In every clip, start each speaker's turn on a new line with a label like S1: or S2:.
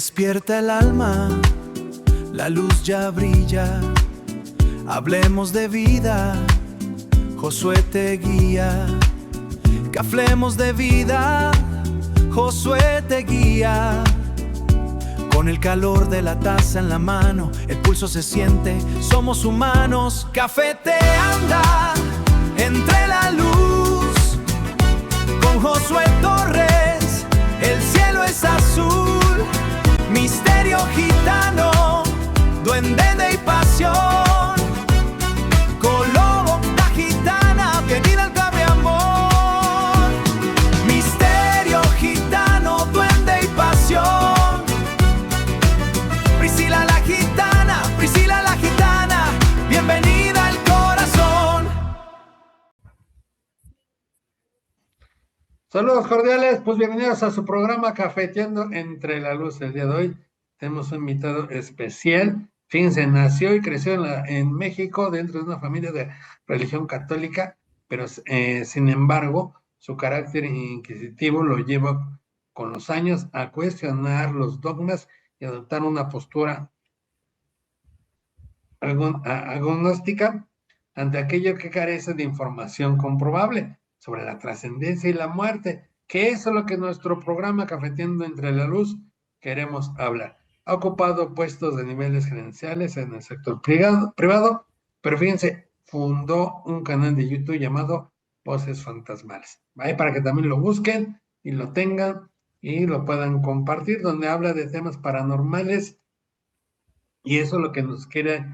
S1: despierta el alma, la luz ya brilla. Hablemos de vida, Josué te guía. Que hablemos de vida, Josué te guía. Con el calor de la taza en la mano, el pulso se siente, somos humanos. Cafeteando entre la luz, con Josué Torres, el cielo es azul. Misterio gitano, duende y pasión. Colobo, la gitana, venida al cabe amor. Misterio gitano, duende y pasión. Priscila la gitana, bienvenida al corazón.
S2: Saludos cordiales, pues bienvenidos a su programa Cafeteando entre la Luz. El día de hoy tenemos un invitado especial. Fíjense, nació y creció en México dentro de una familia de religión católica, pero sin embargo su carácter inquisitivo lo lleva con los años a cuestionar los dogmas y adoptar una postura agnóstica ante aquello que carece de información comprobable sobre la trascendencia y la muerte, que eso es lo que nuestro programa Cafeteando entre la Luz queremos hablar. Ha ocupado puestos de niveles gerenciales en el sector privado, pero fíjense, fundó un canal de YouTube llamado Voces Fantasmales. Ahí para que también lo busquen y lo tengan y lo puedan compartir, donde habla de temas paranormales, y eso es lo que nos quiere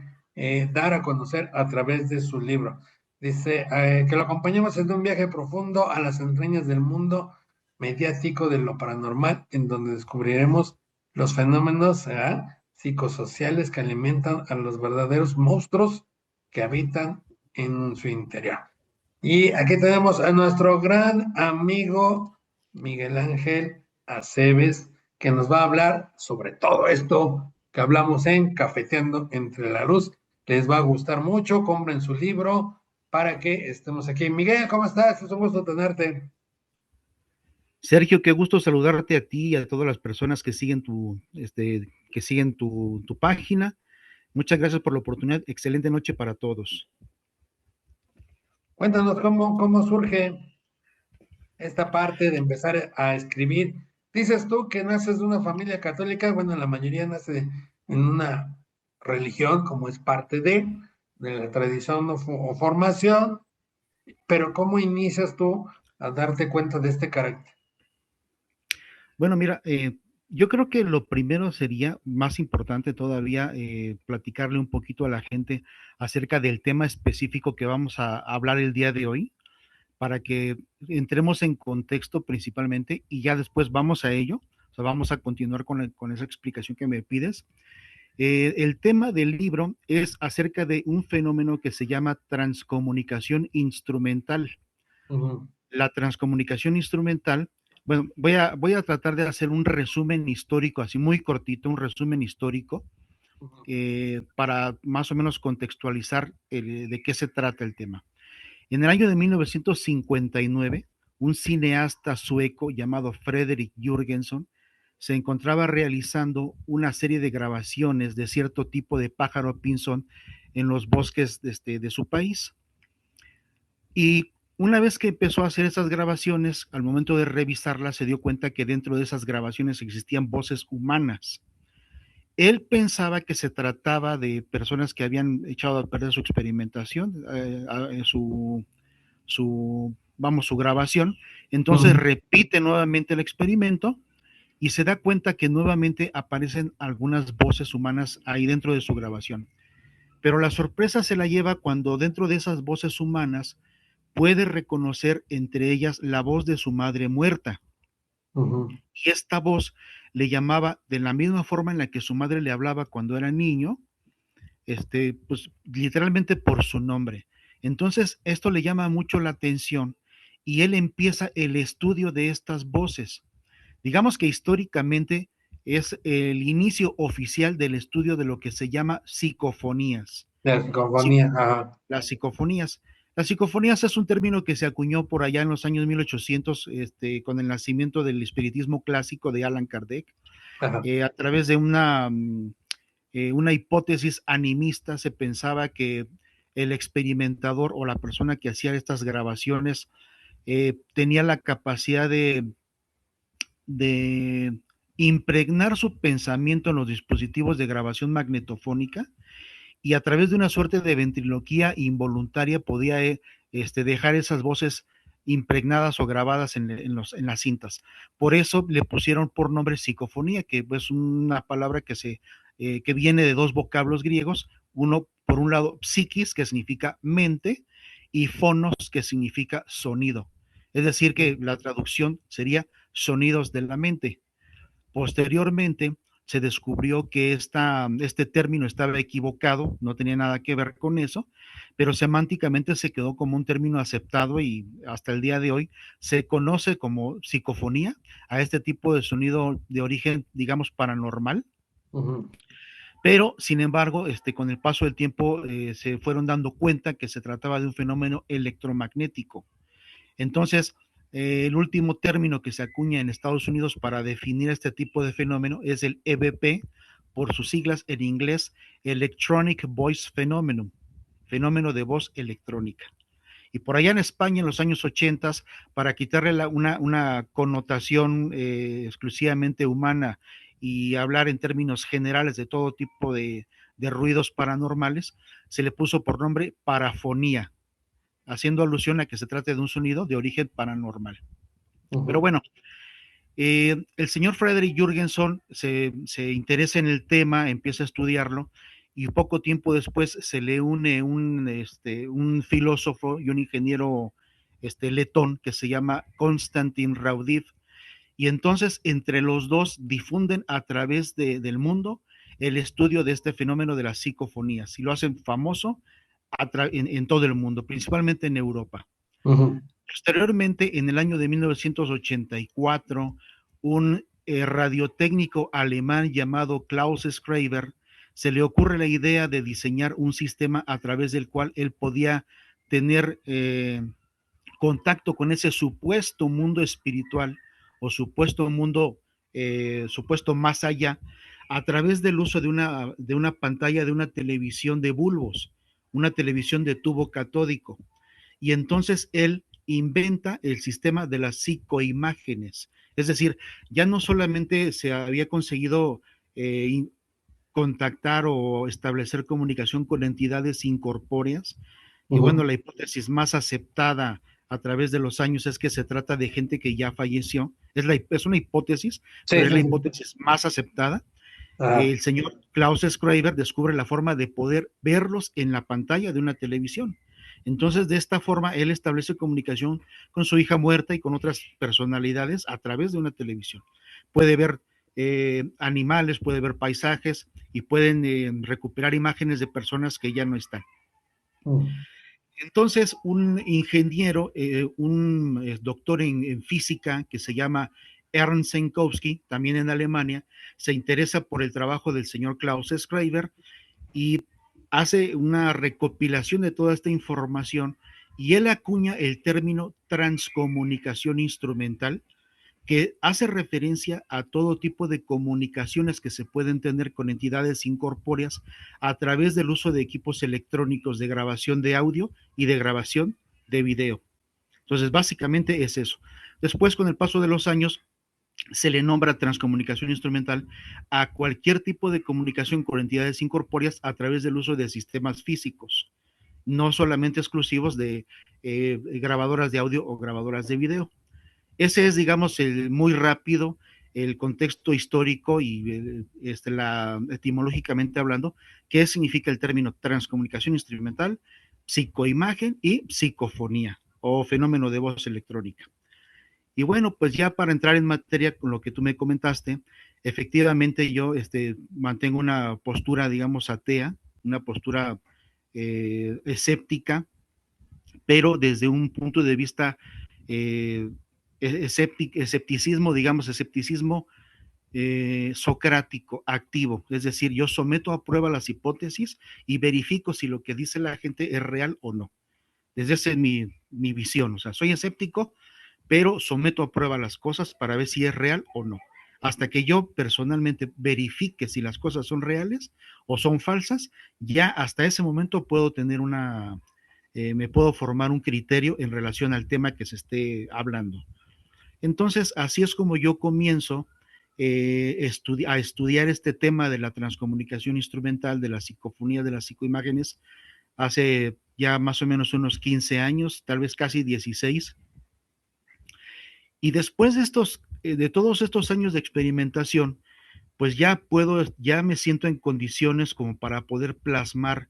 S2: dar a conocer a través de su libro. Dice que lo acompañamos en un viaje profundo a las entrañas del mundo mediático de lo paranormal, en donde descubriremos los fenómenos psicosociales que alimentan a los verdaderos monstruos que habitan en su interior. Y aquí tenemos a nuestro gran amigo Miguel Ángel Aceves, que nos va a hablar sobre todo esto que hablamos en Cafeteando entre la Luz. Les va a gustar mucho, compren su libro para que estemos aquí. Miguel, ¿cómo estás? Es un gusto tenerte.
S3: Sergio, qué gusto saludarte a ti y a todas las personas que siguen tu página. Muchas gracias por la oportunidad. Excelente noche para todos.
S2: Cuéntanos cómo surge esta parte de empezar a escribir. Dices tú que naces de una familia católica. Bueno, la mayoría nace en una religión, como es parte de la tradición o formación, pero ¿cómo inicias tú a darte cuenta de este carácter?
S3: Bueno, mira, yo creo que lo primero sería, más importante todavía, platicarle un poquito a la gente acerca del tema específico que vamos a hablar el día de hoy, para que entremos en contexto principalmente y ya después vamos a ello. O sea, vamos a continuar con esa explicación que me pides. El tema del libro es acerca de un fenómeno que se llama transcomunicación instrumental.
S2: Uh-huh.
S3: La transcomunicación instrumental, bueno, voy a tratar de hacer un resumen histórico, así muy cortito, un resumen histórico, para más o menos contextualizar de qué se trata el tema. En el año de 1959, un cineasta sueco llamado Fredrik Jürgensen se encontraba realizando una serie de grabaciones de cierto tipo de pájaro pinzón en los bosques de su país. Y una vez que empezó a hacer esas grabaciones, al momento de revisarlas, se dio cuenta que dentro de esas grabaciones existían voces humanas. Él pensaba que se trataba de personas que habían echado a perder su experimentación, su grabación. Entonces repite nuevamente el experimento y se da cuenta que nuevamente aparecen algunas voces humanas ahí dentro de su grabación. Pero la sorpresa se la lleva cuando dentro de esas voces humanas puede reconocer entre ellas la voz de su madre muerta. Uh-huh. Y esta voz le llamaba de la misma forma en la que su madre le hablaba cuando era niño, pues literalmente por su nombre. Entonces esto le llama mucho la atención y él empieza el estudio de estas voces. Digamos que históricamente es el inicio oficial del estudio de lo que se llama psicofonías.
S2: Las psicofonías, ajá.
S3: Las psicofonías. Las psicofonías es un término que se acuñó por allá en los años 1800 con el nacimiento del espiritismo clásico de Allan Kardec.
S2: Ajá.
S3: A través de una hipótesis animista se pensaba que el experimentador o la persona que hacía estas grabaciones tenía la capacidad de impregnar su pensamiento en los dispositivos de grabación magnetofónica y a través de una suerte de ventriloquía involuntaria podía dejar esas voces impregnadas o grabadas en las cintas. Por eso le pusieron por nombre psicofonía, que es una palabra que viene de dos vocablos griegos, uno por un lado psiquis, que significa mente, y fonos, que significa sonido. Es decir, que la traducción sería sonidos de la mente. Posteriormente se descubrió que este término estaba equivocado, no tenía nada que ver con eso, pero semánticamente se quedó como un término aceptado y hasta el día de hoy se conoce como psicofonía a este tipo de sonido de origen, digamos, paranormal.
S2: Ujú.
S3: Pero, sin embargo, con el paso del tiempo se fueron dando cuenta que se trataba de un fenómeno electromagnético. Entonces, el último término que se acuña en Estados Unidos para definir este tipo de fenómeno es el EVP, por sus siglas en inglés, Electronic Voice Phenomenon, fenómeno de voz electrónica. Y por allá en España, en los años 80, para quitarle una connotación exclusivamente humana y hablar en términos generales de todo tipo de ruidos paranormales, se le puso por nombre parafonía, haciendo alusión a que se trate de un sonido de origen paranormal. Pero
S2: Ujú.
S3: bueno, el señor Frederick Jurgenson se interesa en el tema, empieza a estudiarlo y poco tiempo después se le une un filósofo y un ingeniero letón que se llama Konstantin Raudiv, y entonces entre los dos difunden a través del mundo el estudio de este fenómeno de las psicofonías y lo hacen famoso en todo el mundo, principalmente en Europa.
S2: Ujú.
S3: Posteriormente, en el año de 1984, un radiotécnico alemán llamado Klaus Schreiber se le ocurre la idea de diseñar un sistema a través del cual él podía tener contacto con ese supuesto mundo espiritual o supuesto más allá a través del uso de una pantalla de una televisión de bulbos, una televisión de tubo catódico. Y entonces él inventa el sistema de las psicoimágenes. Es decir, ya no solamente se había conseguido contactar o establecer comunicación con entidades incorpóreas, que bueno,
S2: Ujú.
S3: la hipótesis más aceptada a través de los años es que se trata de gente que ya falleció. Es una hipótesis,
S2: Sí,
S3: pero es la
S2: sí, sí.
S3: hipótesis más aceptada.
S2: Ajá.
S3: El señor Klaus Schreiber descubre la forma de poder verlos en la pantalla de una televisión. Entonces, de esta forma, él establece comunicación con su hija muerta y con otras personalidades a través de una televisión. Puede ver animales, puede ver paisajes y pueden recuperar imágenes de personas que ya no están.
S2: Mm.
S3: Entonces, un ingeniero, un doctor en física que se llama Ernst Senkowski, también en Alemania, se interesa por el trabajo del señor Klaus Schreiber y hace una recopilación de toda esta información y él acuña el término transcomunicación instrumental, que hace referencia a todo tipo de comunicaciones que se pueden tener con entidades incorpóreas a través del uso de equipos electrónicos de grabación de audio y de grabación de video. Entonces, básicamente es eso. Después, con el paso de los años, se le nombra transcomunicación instrumental a cualquier tipo de comunicación con entidades incorpóreas a través del uso de sistemas físicos, no solamente exclusivos de grabadoras de audio o grabadoras de video. Ese es, digamos, muy rápido el contexto histórico y etimológicamente hablando, qué significa el término transcomunicación instrumental, psicoimagen y psicofonía o fenómeno de voz electrónica. Y bueno, pues ya para entrar en materia con lo que tú me comentaste, efectivamente yo mantengo una postura, digamos, atea, una postura escéptica, pero desde un punto de vista eh, escepticismo, digamos, escepticismo socrático, activo. Es decir, yo someto a prueba las hipótesis y verifico si lo que dice la gente es real o no. Desde esa es mi visión. O sea, soy escéptico, pero someto a prueba las cosas para ver si es real o no. hasta que yo personalmente verifique si las cosas son reales o son falsas, ya hasta ese momento puedo tener me puedo formar un criterio en relación al tema que se esté hablando. Entonces, así es como yo comienzo a estudiar este tema de la transcomunicación instrumental, de la psicofonía, de las psicoimágenes, hace ya más o menos unos 15 años, tal vez casi 16. Y después de todos estos años de experimentación, pues ya me siento en condiciones como para poder plasmar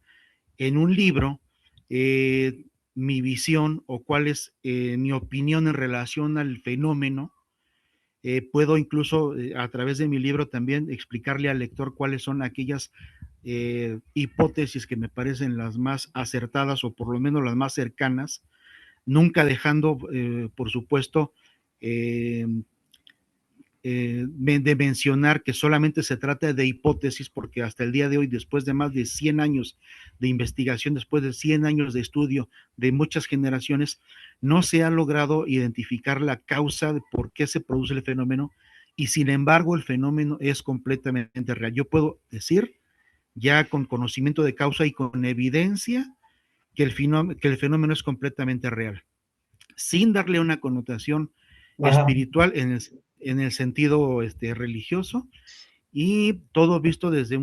S3: en un libro mi visión o cuál es mi opinión en relación al fenómeno. Puedo incluso a través de mi libro también explicarle al lector cuáles son aquellas hipótesis que me parecen las más acertadas o por lo menos las más cercanas, nunca dejando, por supuesto, eh, de mencionar que solamente se trata de hipótesis, porque hasta el día de hoy, después de más de 100 años de investigación, después de 100 años de estudio de muchas generaciones, no se ha logrado identificar la causa de por qué se produce el fenómeno, y sin embargo el fenómeno es completamente real. Yo puedo decir, ya con conocimiento de causa y con evidencia, que el fenómeno es completamente real, sin darle una connotación
S2: Ajá.
S3: espiritual en el sentido religioso, y todo visto desde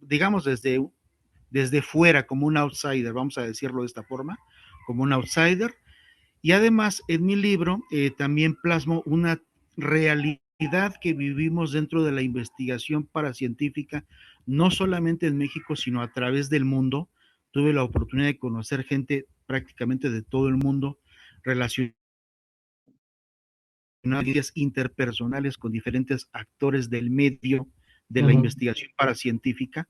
S3: digamos, desde fuera, como un outsider, vamos a decirlo de esta forma, como un outsider. Y además, en mi libro también plasmo una realidad que vivimos dentro de la investigación paracientífica, no solamente en México, sino a través del mundo. Tuve la oportunidad de conocer gente prácticamente de todo el mundo relacionada interpersonales con diferentes actores del medio de la
S2: Ujú.
S3: investigación paracientífica.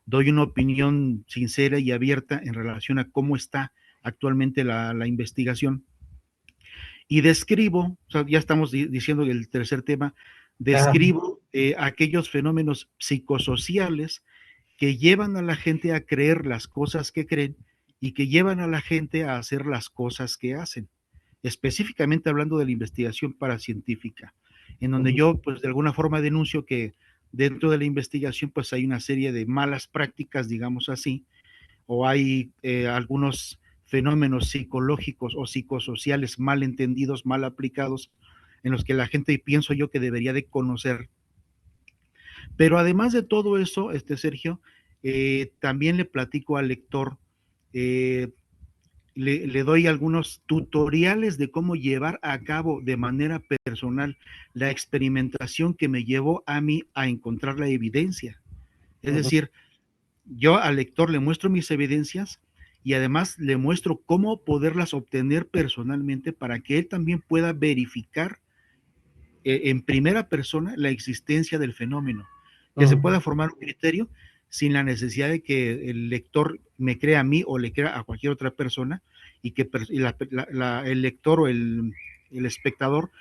S3: Doy una opinión sincera y abierta en relación a cómo está actualmente la investigación. Y describo, o sea, ya estamos diciendo el tercer tema,
S2: Ajá.
S3: describo aquellos fenómenos psicosociales que llevan a la gente a creer las cosas que creen y que llevan a la gente a hacer las cosas que hacen, específicamente hablando de la investigación paracientífica, en donde
S2: Ujú.
S3: yo pues de alguna forma denuncio que dentro de la investigación pues hay una serie de malas prácticas, digamos así, o hay algunos fenómenos psicológicos o psicosociales mal entendidos, mal aplicados, en los que la gente pienso yo que debería de conocer. Pero además de todo eso, Sergio, también le platico al lector, eh, le doy algunos tutoriales de cómo llevar a cabo de manera personal la experimentación que me llevó a mí a encontrar la evidencia. Es
S2: Ujú.
S3: decir, yo al lector le muestro mis evidencias y además le muestro cómo poderlas obtener personalmente para que él también pueda verificar en primera persona la existencia del fenómeno, que se
S2: Ujú.
S3: pueda formar un criterio sin la necesidad de que el lector me crea a mí o le crea a cualquier otra persona, y que el lector o el espectador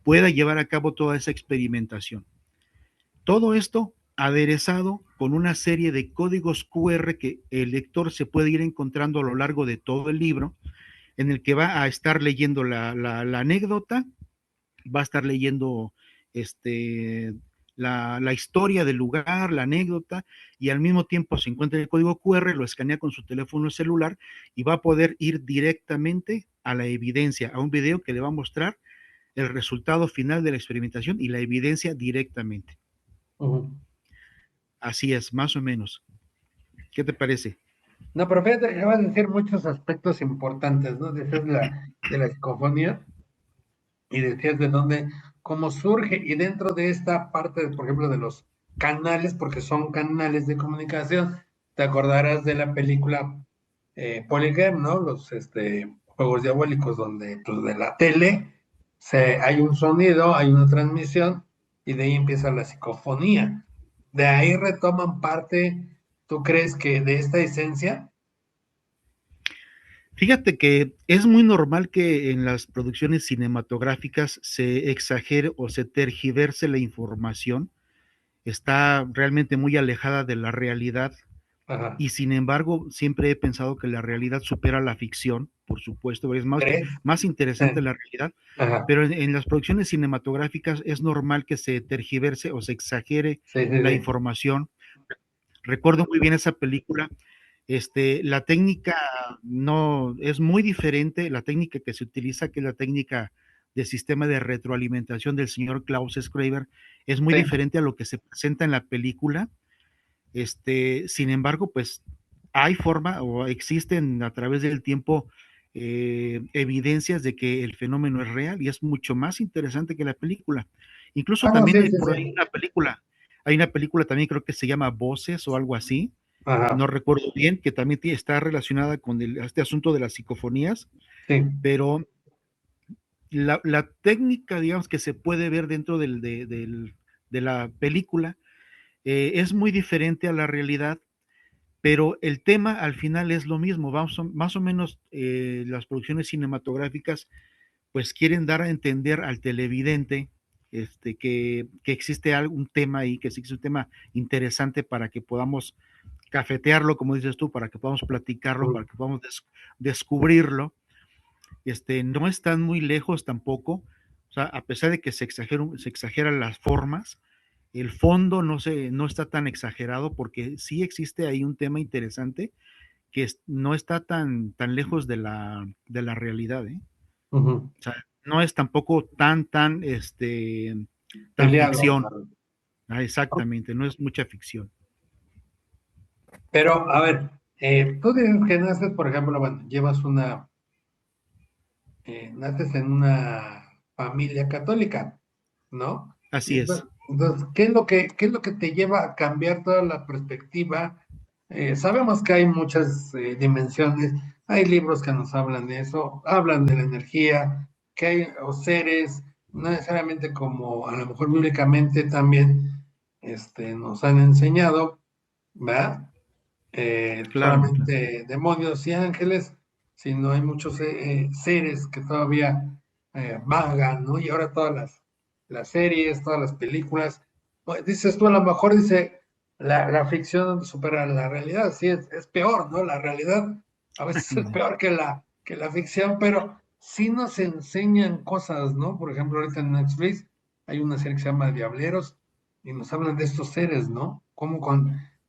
S3: pueda llevar a cabo toda esa experimentación. Todo esto aderezado con una serie de códigos QR que el lector se puede ir encontrando a lo largo de todo el libro, en el que va a estar leyendo la anécdota, va a estar leyendo este, la historia del lugar, la anécdota, y al mismo tiempo se encuentra el código QR, lo escanea con su teléfono celular y va a poder ir directamente a la evidencia, a un video que le va a mostrar el resultado final de la experimentación y la evidencia directamente.
S2: Ujú.
S3: Así es, más o menos. ¿Qué te parece?
S2: No, pero fíjate, acabas de decir muchos aspectos importantes, ¿no? Decías de la psicofonía y decías de dónde, cómo surge, y dentro de esta parte, por ejemplo, de los canales, porque son canales de comunicación, te acordarás de la película Polygame, ¿no? Los juegos diabólicos, donde pues, de la tele hay un sonido, hay una transmisión, y de ahí empieza la psicofonía. De ahí retoman parte, ¿tú crees que de esta esencia?
S3: Fíjate que es muy normal que en las producciones cinematográficas se exagere o se tergiverse la información. Está realmente muy alejada de la realidad.
S2: Ajá.
S3: y sin embargo siempre he pensado que la realidad supera la ficción, por supuesto, es
S2: ¿Crees?
S3: más interesante la realidad,
S2: Ajá.
S3: pero en las producciones cinematográficas es normal que se tergiverse o se exagere
S2: Sí, sí,
S3: la
S2: sí.
S3: información. Recuerdo muy bien esa película. La técnica no es muy diferente, la técnica que se utiliza, que es la técnica del sistema de retroalimentación del señor Klaus Schreiber, es muy
S2: Sí.
S3: diferente a lo que se presenta en la película. Sin embargo, pues hay forma o existen a través del tiempo evidencias de que el fenómeno es real y es mucho más interesante que la película. Incluso
S2: Ah, no,
S3: también
S2: sí,
S3: hay
S2: sí,
S3: por ahí
S2: sí.
S3: hay una película también creo que se llama Voces o algo así, no
S2: Ajá.
S3: recuerdo bien, que también está relacionada con este asunto de las psicofonías,
S2: Sí.
S3: pero la técnica, digamos, que se puede ver dentro de la película es muy diferente a la realidad, pero el tema al final es lo mismo. Más o menos las producciones cinematográficas pues quieren dar a entender al televidente que existe algún tema ahí, que existe un tema interesante para que podamos cafetearlo, como dices tú, para que podamos platicarlo, para
S2: Mm.
S3: que podamos descubrirlo. No están muy lejos tampoco, o sea, a pesar de que se exageran las formas, el fondo no está tan exagerado porque sí existe ahí un tema interesante que no está tan lejos de la realidad, ¿eh?
S2: Ujú.
S3: O sea, no es tampoco tan
S2: Peleado.
S3: ficción. Exactamente, no es mucha ficción.
S2: Pero, a ver, tú dices que naces, por ejemplo, bueno, naces en una familia católica, ¿no? Y
S3: Así es.
S2: entonces, ¿qué es lo que te lleva a cambiar toda la perspectiva? Sabemos que hay muchas dimensiones, hay libros que nos hablan de eso, hablan de la energía, que hay o seres, no necesariamente como a lo mejor bíblicamente también nos han enseñado, ¿verdad?
S3: Claro, claro.
S2: Solamente demonios y ángeles, sino hay muchos seres que todavía vagan, ¿no? Y ahora todas las series, todas las películas, pues, dices tú, a lo mejor dice, la ficción supera la realidad, sí, es peor, ¿no? La realidad a veces es peor que la ficción, pero sí nos enseñan cosas, ¿no? Por ejemplo, ahorita en Netflix hay una serie que se llama Diableros y nos hablan de estos seres, ¿no?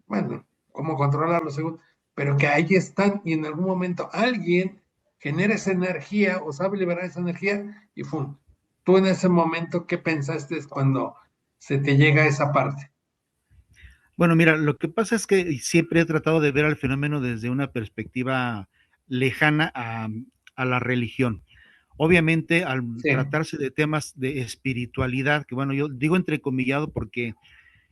S2: Bueno, cómo controlarlo según, pero que ahí están y en algún momento alguien genera esa energía o sabe liberar esa energía y ¡fum! Tú en ese momento, ¿qué pensaste cuando se te llega esa parte?
S3: Bueno, mira, lo que pasa es que siempre he tratado de ver al fenómeno desde una perspectiva lejana a la religión. Obviamente, al
S2: Sí.
S3: tratarse de temas de espiritualidad, que bueno, yo digo entrecomillado porque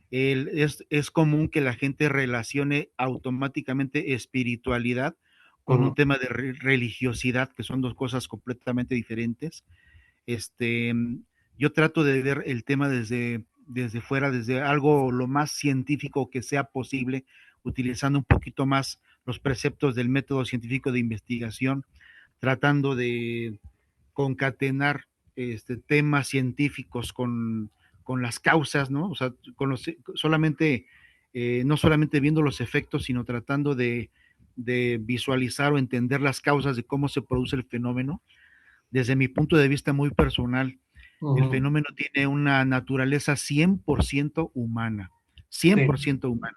S3: es común que la gente relacione automáticamente espiritualidad con un
S2: Ujú.
S3: tema de religiosidad, que son dos cosas completamente diferentes. Este, yo trato de ver el tema desde fuera, desde algo lo más científico que sea posible, utilizando un poquito más los preceptos del método científico de investigación, tratando de concatenar temas científicos con las causas, ¿no? O sea, no solamente viendo los efectos, sino tratando de visualizar o entender las causas de cómo se produce el fenómeno. Desde mi punto de vista muy personal, el
S2: Ujú.
S3: fenómeno tiene una naturaleza 100% humana,
S2: Sí.
S3: 100% humana.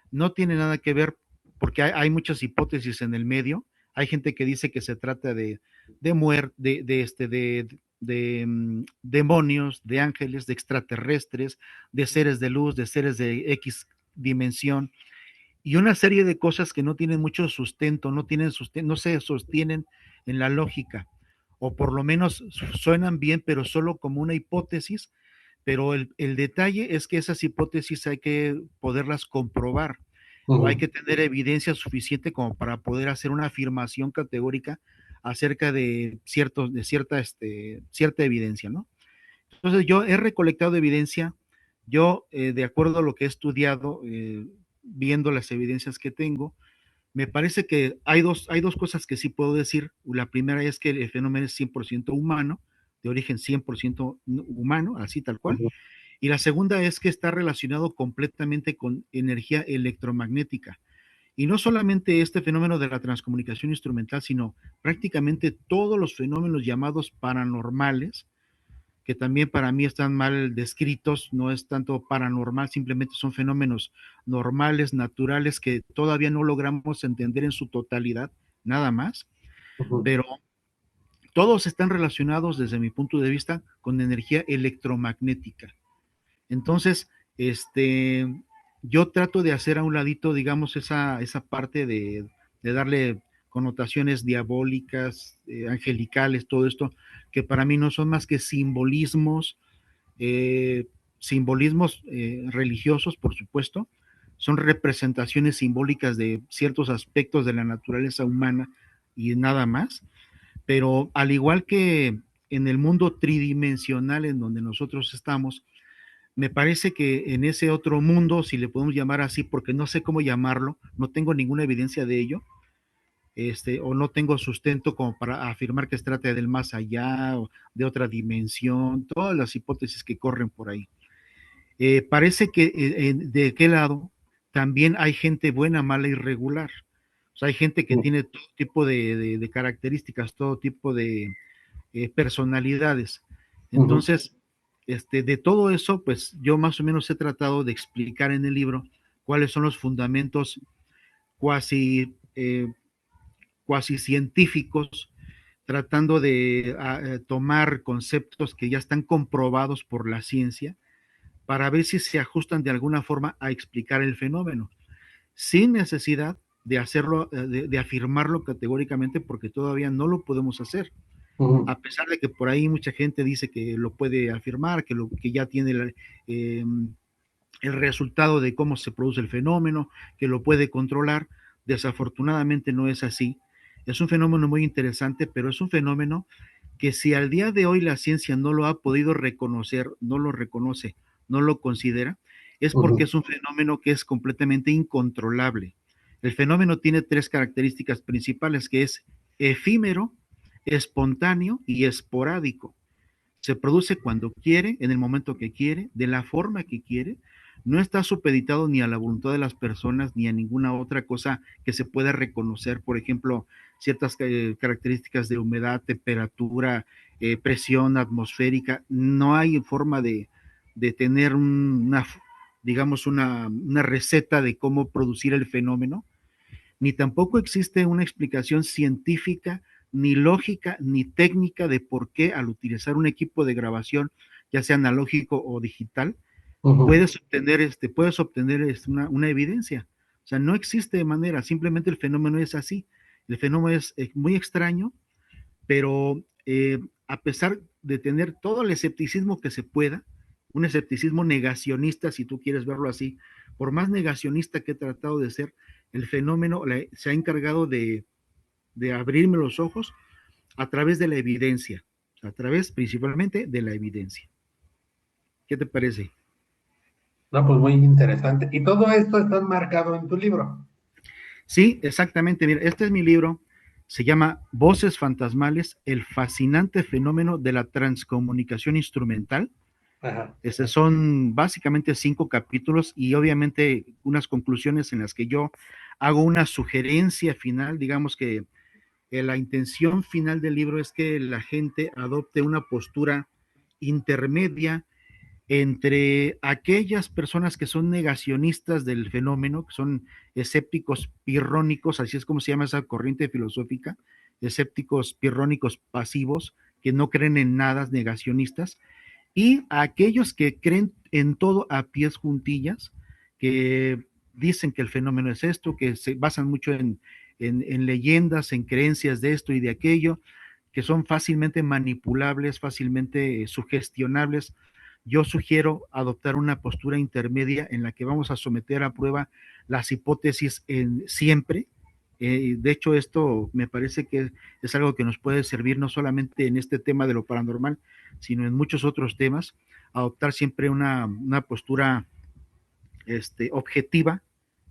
S3: No tiene nada que ver, porque hay muchas hipótesis en el medio. Hay gente que dice que se trata de muerte, demonios, de ángeles, de extraterrestres, de seres de luz, de seres de X dimensión, y una serie de cosas que no tienen mucho sustento, no se sostienen en la lógica, o por lo menos suenan bien, pero solo como una hipótesis, pero el detalle es que esas hipótesis hay que poderlas comprobar, o hay
S2: Ujú.
S3: que tener evidencia suficiente como para poder hacer una afirmación categórica acerca cierta evidencia, ¿no? Entonces yo he recolectado evidencia, de acuerdo a lo que he estudiado, viendo las evidencias que tengo, me parece que hay dos cosas que sí puedo decir. La primera es que el fenómeno es 100% humano, de origen 100% humano, así tal cual.
S2: Ujú.
S3: Y la segunda es que está relacionado completamente con energía electromagnética. Y no solamente este fenómeno de la transcomunicación instrumental, sino prácticamente todos los fenómenos llamados paranormales, que también para mí están mal descritos, no es tanto paranormal, simplemente son fenómenos normales, naturales, que todavía no logramos entender en su totalidad, nada más,
S2: Ujú.
S3: pero todos están relacionados desde mi punto de vista con energía electromagnética. Entonces, yo trato de hacer a un ladito, digamos, esa parte de darle connotaciones diabólicas, angelicales, todo esto, que para mí no son más que simbolismos, eh, simbolismos religiosos, por supuesto, son representaciones simbólicas de ciertos aspectos de la naturaleza humana y nada más, pero al igual que en el mundo tridimensional en donde nosotros estamos, me parece que en ese otro mundo, si le podemos llamar así, porque no sé cómo llamarlo, no tengo ninguna evidencia de ello, o no tengo sustento como para afirmar que se trata del más allá o de otra dimensión, todas las hipótesis que corren por ahí. Parece que de qué lado también hay gente buena, mala y regular. O sea, hay gente que tiene todo tipo de características, todo tipo de personalidades.
S2: Ujú.
S3: Entonces, de todo eso, pues yo más o menos he tratado de explicar en el libro cuáles son los fundamentos cuasi, cuasi científicos, tratando de tomar conceptos que ya están comprobados por la ciencia para ver si se ajustan de alguna forma a explicar el fenómeno, sin necesidad de hacerlo, de afirmarlo categóricamente, porque todavía no lo podemos hacer.
S2: Ujú.
S3: A pesar de que por ahí mucha gente dice que lo puede afirmar, que ya tiene el resultado de cómo se produce el fenómeno, que lo puede controlar, desafortunadamente no es así. Es un fenómeno muy interesante, pero es un fenómeno que si al día de hoy la ciencia no lo ha podido reconocer, no lo reconoce, no lo considera, es porque
S2: Ujú.
S3: es un fenómeno que es completamente incontrolable. El fenómeno tiene tres características principales, que es efímero, espontáneo y esporádico. Se produce cuando quiere, en el momento que quiere, de la forma que quiere. No está supeditado ni a la voluntad de las personas ni a ninguna otra cosa que se pueda reconocer. Por ejemplo, ciertas características de humedad, temperatura, presión atmosférica. No hay forma de tener digamos, una receta de cómo producir el fenómeno, ni tampoco existe una explicación científica, ni lógica, ni técnica de por qué al utilizar un equipo de grabación, ya sea analógico o digital,
S2: Ujú.
S3: puedes obtener una evidencia. O sea, no existe de manera, simplemente el fenómeno es así. El fenómeno es muy extraño, pero a pesar de tener todo el escepticismo que se pueda, un escepticismo negacionista, si tú quieres verlo así, por más negacionista que he tratado de ser, el fenómeno se ha encargado de abrirme los ojos a través de la evidencia, a través principalmente de la evidencia. ¿Qué te parece?
S2: No, pues muy interesante. Y todo esto está marcado en tu libro.
S3: Sí, exactamente. Mira, este es mi libro, se llama Voces Fantasmales, el fascinante fenómeno de la transcomunicación instrumental.
S2: Ajá.
S3: Son básicamente 5 capítulos y obviamente unas conclusiones en las que yo hago una sugerencia final, digamos que la intención final del libro es que la gente adopte una postura intermedia entre aquellas personas que son negacionistas del fenómeno, que son escépticos pirrónicos, así es como se llama esa corriente filosófica, escépticos pirrónicos pasivos, que no creen en nada, negacionistas, y a aquellos que creen en todo a pies juntillas, que dicen que el fenómeno es esto, que se basan mucho en leyendas, en creencias de esto y de aquello, que son fácilmente manipulables, fácilmente sugestionables. Yo sugiero adoptar una postura intermedia en la que vamos a someter a prueba las hipótesis siempre. De hecho, esto me parece que es algo que nos puede servir no solamente en este tema de lo paranormal, sino en muchos otros temas, adoptar siempre una postura objetiva,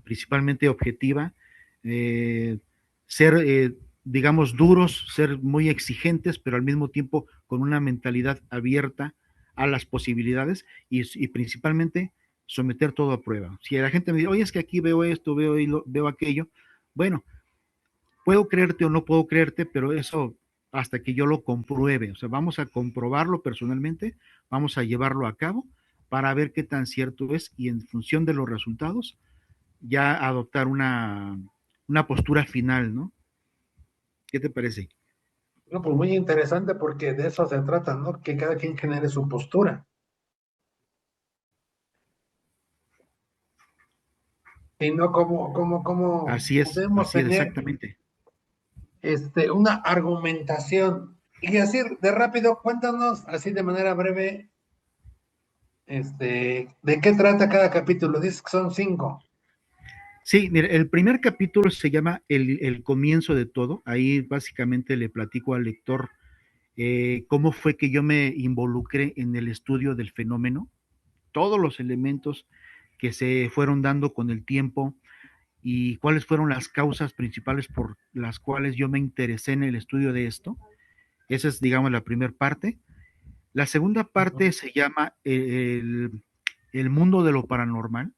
S3: principalmente objetiva, eh, ser, digamos, duros, ser muy exigentes, pero al mismo tiempo con una mentalidad abierta a las posibilidades y principalmente someter todo a prueba. Si la gente me dice, oye, es que aquí veo esto, veo aquello, bueno, puedo creerte o no puedo creerte, pero eso hasta que yo lo compruebe. O sea, vamos a comprobarlo personalmente, vamos a llevarlo a cabo para ver qué tan cierto es y en función de los resultados ya adoptar una postura final, ¿no? ¿Qué te parece?
S2: No, pues muy interesante porque de eso se trata, ¿no? Que cada quien genere su postura. Y no como podemos
S3: Así es,
S2: tener
S3: exactamente.
S2: una argumentación. Y así de rápido, cuéntanos, así de manera breve, de qué trata cada capítulo. Dices que son 5.
S3: Sí, mira, el primer capítulo se llama el comienzo de todo. Ahí básicamente le platico al lector cómo fue que yo me involucré en el estudio del fenómeno, todos los elementos que se fueron dando con el tiempo y cuáles fueron las causas principales por las cuales yo me interesé en el estudio de esto. Esa es, digamos, la primera parte. La segunda parte se llama el mundo de lo paranormal.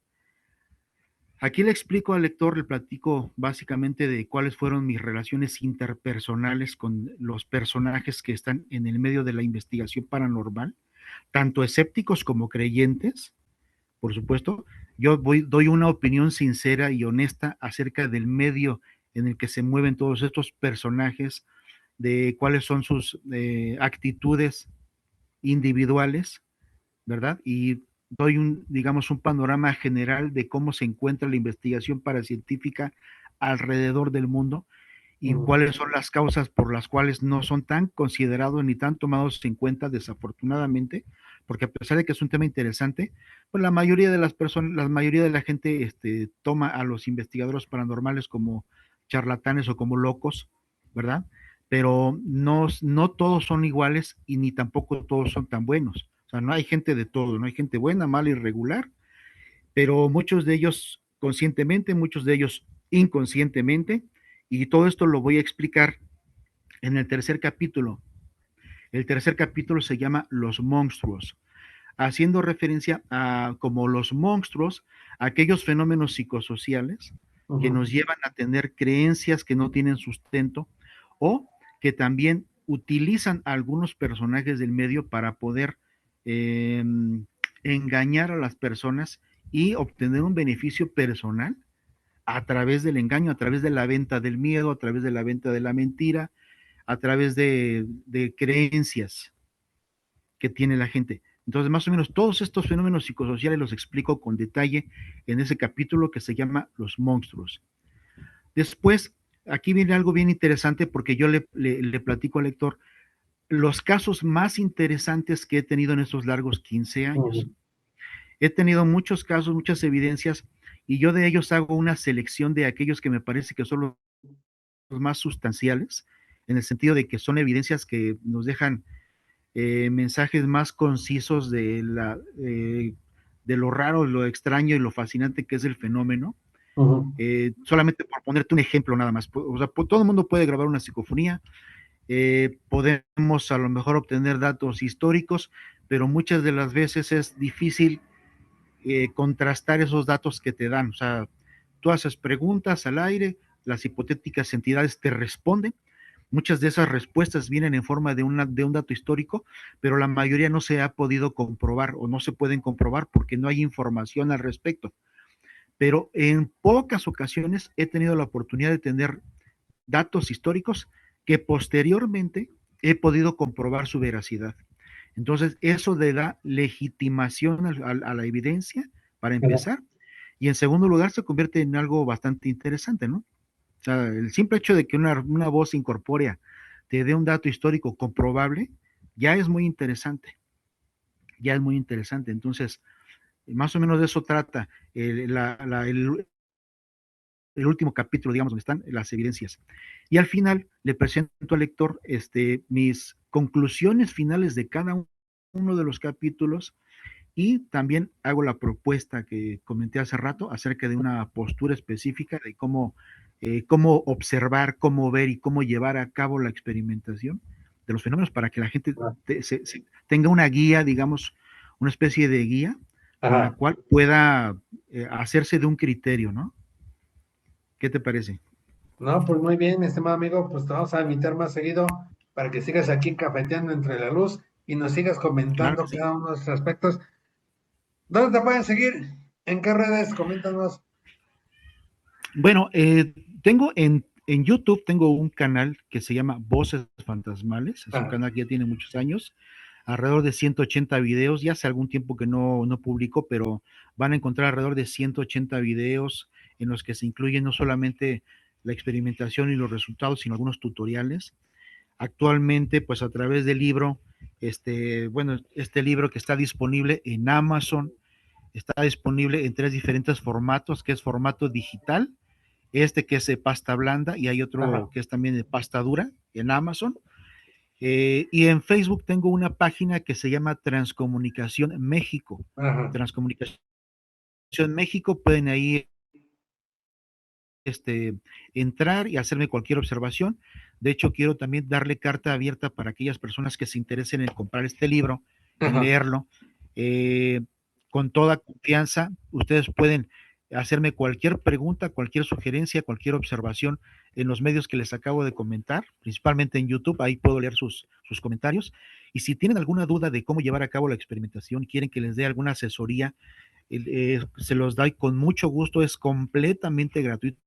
S3: Aquí le explico al lector, le platico básicamente de cuáles fueron mis relaciones interpersonales con los personajes que están en el medio de la investigación paranormal, tanto escépticos como creyentes, por supuesto. Doy una opinión sincera y honesta acerca del medio en el que se mueven todos estos personajes, de cuáles son sus actitudes individuales, ¿verdad? Y doy digamos, un panorama general de cómo se encuentra la investigación paracientífica alrededor del mundo y cuáles son las causas por las cuales no son tan considerados ni tan tomados en cuenta, desafortunadamente, porque a pesar de que es un tema interesante, pues la mayoría de las personas, la mayoría de la gente toma a los investigadores paranormales como charlatanes o como locos, ¿verdad? Pero no todos son iguales y ni tampoco todos son tan buenos. O sea, no hay gente de todo, no hay gente buena, mala, irregular, pero muchos de ellos conscientemente, muchos de ellos inconscientemente, y todo esto lo voy a explicar en el tercer capítulo. El tercer capítulo se llama Los monstruos, haciendo referencia a como los monstruos, aquellos fenómenos psicosociales que nos llevan a tener creencias que no tienen sustento o que también utilizan a algunos personajes del medio para poder eh, engañar a las personas y obtener un beneficio personal a través del engaño, a través de la venta del miedo, a través de la venta de la mentira, a través de creencias que tiene la gente. Entonces, más o menos todos estos fenómenos psicosociales los explico con detalle en ese capítulo que se llama Los monstruos. Después, aquí viene algo bien interesante porque yo le platico al lector los casos más interesantes que he tenido en estos largos 15 años. He tenido muchos casos, muchas evidencias, y yo de ellos hago una selección de aquellos que me parece que son los más sustanciales, en el sentido de que son evidencias que nos dejan mensajes más concisos de lo raro, lo extraño y lo fascinante que es el fenómeno. Solamente por ponerte un ejemplo nada más, o sea, todo el mundo puede grabar una psicofonía, podemos a lo mejor obtener datos históricos, pero muchas de las veces es difícil contrastar esos datos que te dan. O sea, tú haces preguntas al aire, las hipotéticas entidades te responden. Muchas de esas respuestas vienen en forma de un dato histórico, pero la mayoría no se ha podido comprobar o no se pueden comprobar porque no hay información al respecto. Pero en pocas ocasiones he tenido la oportunidad de tener datos históricos que posteriormente he podido comprobar su veracidad. Entonces, eso le da legitimación a la evidencia, para empezar, y en segundo lugar se convierte en algo bastante interesante, ¿no? O sea, el simple hecho de que una voz incorpórea te dé un dato histórico comprobable, ya es muy interesante, ya es muy interesante. Entonces, más o menos de eso trata el último capítulo, digamos, donde están las evidencias. Y al final le presento al lector mis conclusiones finales de cada uno de los capítulos y también hago la propuesta que comenté hace rato acerca de una postura específica de cómo observar, cómo ver y cómo llevar a cabo la experimentación de los fenómenos para que la gente tenga una guía, digamos, una especie de guía con la
S2: Ajá.
S3: cual pueda hacerse de un criterio, ¿no? ¿Qué te parece?
S2: No, pues muy bien, estimado amigo, pues te vamos a invitar más seguido para que sigas aquí cafeteando entre la luz y nos sigas
S3: Claro que
S2: comentando
S3: sí.
S2: cada uno de estos aspectos. ¿Dónde te pueden seguir? ¿En qué redes? Coméntanos.
S3: Bueno, tengo en YouTube, tengo un canal que se llama Voces Fantasmales, es un
S2: Ajá.
S3: canal que ya tiene muchos años, alrededor de 180 videos, ya hace algún tiempo que no publico, pero van a encontrar alrededor de 180 videos en los que se incluyen no solamente la experimentación y los resultados, sino algunos tutoriales. Actualmente, pues a través del libro, bueno, este libro que está disponible en Amazon, está disponible en tres diferentes formatos, que es formato digital, que es de pasta blanda y hay otro
S2: Ajá.
S3: que es también de pasta dura en Amazon. Y en Facebook tengo una página que se llama Transcomunicación México.
S2: Ajá.
S3: Transcomunicación México, pueden ahí entrar y hacerme cualquier observación. De hecho, quiero también darle carta abierta para aquellas personas que se interesen en comprar este libro, en
S2: Ajá.
S3: leerlo. Eh, con toda confianza, ustedes pueden hacerme cualquier pregunta, cualquier sugerencia, cualquier observación en los medios que les acabo de comentar, principalmente en YouTube, ahí puedo leer sus comentarios. Y si tienen alguna duda de cómo llevar a cabo la experimentación, quieren que les dé alguna asesoría, se los doy con mucho gusto, es completamente gratuito,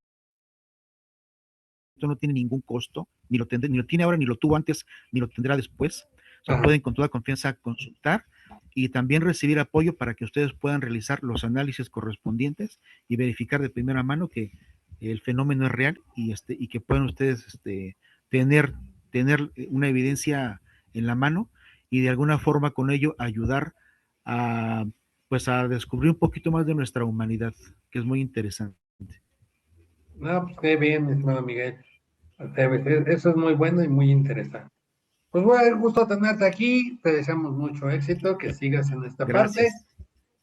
S3: no tiene ningún costo, ni lo tiene ahora, ni lo tuvo antes, ni lo tendrá después. O sea,
S2: Ajá.
S3: pueden con toda confianza consultar y también recibir apoyo para que ustedes puedan realizar los análisis correspondientes y verificar de primera mano que el fenómeno es real y que pueden ustedes tener, tener una evidencia en la mano y de alguna forma con ello ayudar a, pues a descubrir un poquito más de nuestra humanidad, que es muy interesante.
S2: No, pues qué bien, mi estimado Miguel. Eso es muy bueno y muy interesante. Pues bueno, un gusto tenerte aquí. Te deseamos mucho éxito, que sigas en esta parte.
S3: Gracias.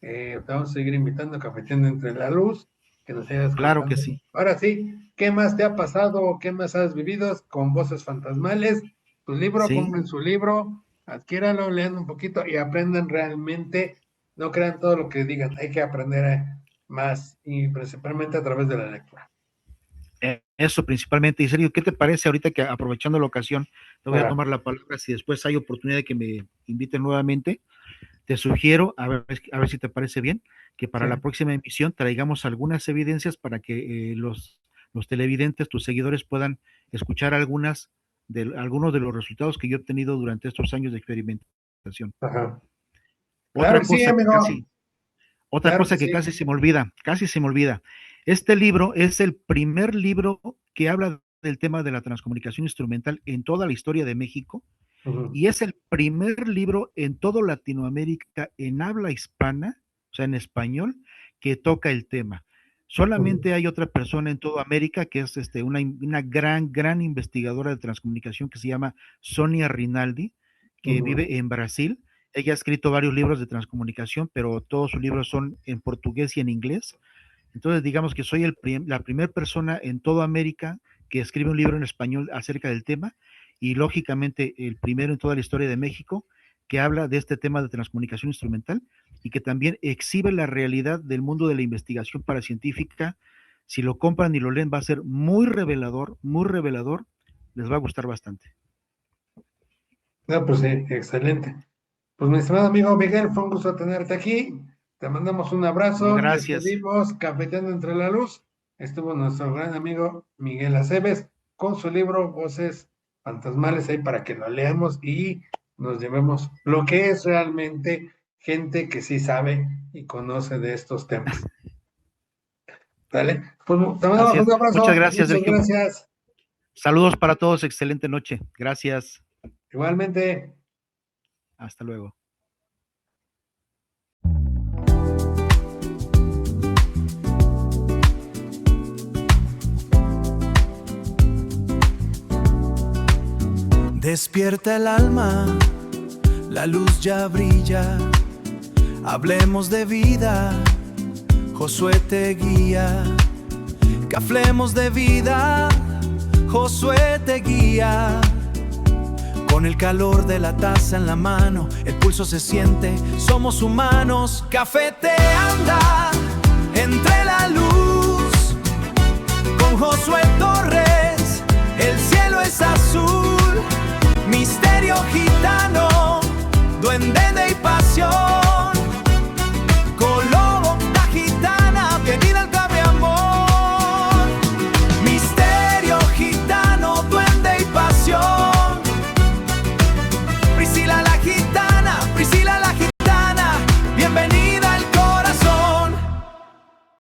S2: Te vamos a seguir invitando a Cafetiendo entre la Luz, que nos sigas
S3: Claro que
S2: contando.
S3: sí.
S2: Ahora sí, ¿qué más te ha pasado o qué más has vivido con Voces Fantasmales? Tu libro,
S3: Sí,
S2: compren su libro, adquiéralo, lean un poquito y aprendan realmente. No crean todo lo que digan, hay que aprender más y principalmente a través de la lectura.
S3: eso principalmente. Y Sergio, ¿qué te parece ahorita que aprovechando la ocasión, te voy a
S2: Ajá,
S3: tomar la palabra? Si después hay oportunidad de que me inviten nuevamente, te sugiero, a ver si te parece bien, que
S2: sí,
S3: para la próxima emisión traigamos algunas evidencias para que los televidentes, tus seguidores, puedan escuchar algunos de los resultados que yo he obtenido durante estos años de experimentación.
S2: ajá. Claro
S3: Otra
S2: que sí,
S3: cosa que
S2: amigo.
S3: casi, Otra
S2: Claro que
S3: cosa que
S2: sí.
S3: casi se me olvida, casi se me olvida. Este libro es el primer libro que habla del tema de la transcomunicación instrumental en toda la historia de México
S2: Ujú,
S3: y es el primer libro en toda Latinoamérica en habla hispana, o sea, en español, que toca el tema.
S2: ujú,
S3: Solamente hay otra persona en toda América que es una gran investigadora de transcomunicación que se llama Sonia Rinaldi, que
S2: ujú.
S3: vive en Brasil. Ella ha escrito varios libros de transcomunicación, pero todos sus libros son en portugués y en inglés. Entonces, digamos que soy la primera persona en toda América que escribe un libro en español acerca del tema y lógicamente el primero en toda la historia de México que habla de este tema de transcomunicación instrumental y que también exhibe la realidad del mundo de la investigación paracientífica. Si lo compran y lo leen va a ser muy revelador, les va a gustar bastante.
S2: No, pues sí, excelente. Pues mi estimado amigo Miguel, fue un gusto tenerte aquí. Te mandamos un
S3: No,
S2: abrazo,
S3: gracias.
S2: despedimos Cafeteando entre la Luz. Estuvo nuestro gran amigo Miguel Aceves con su libro Voces Fantasmales ahí para que lo leamos y nos llevemos lo que es realmente gente que sí sabe y conoce de estos temas. ¿Vale? Pues te
S3: Así
S2: mandamos
S3: es.
S2: un
S3: Muchas
S2: abrazo,
S3: gracias,
S2: muchas
S3: Sergio.
S2: gracias.
S3: Saludos para todos. Excelente noche. Gracias.
S2: Igualmente.
S3: Hasta luego.
S1: Despierta el alma, la luz ya brilla. Hablemos de vida, Josué te guía. Que hablemos de vida, Josué te guía. Con el calor de la taza en la mano, el pulso se siente, somos humanos. Cafeteando entre la luz, con Josué Torres.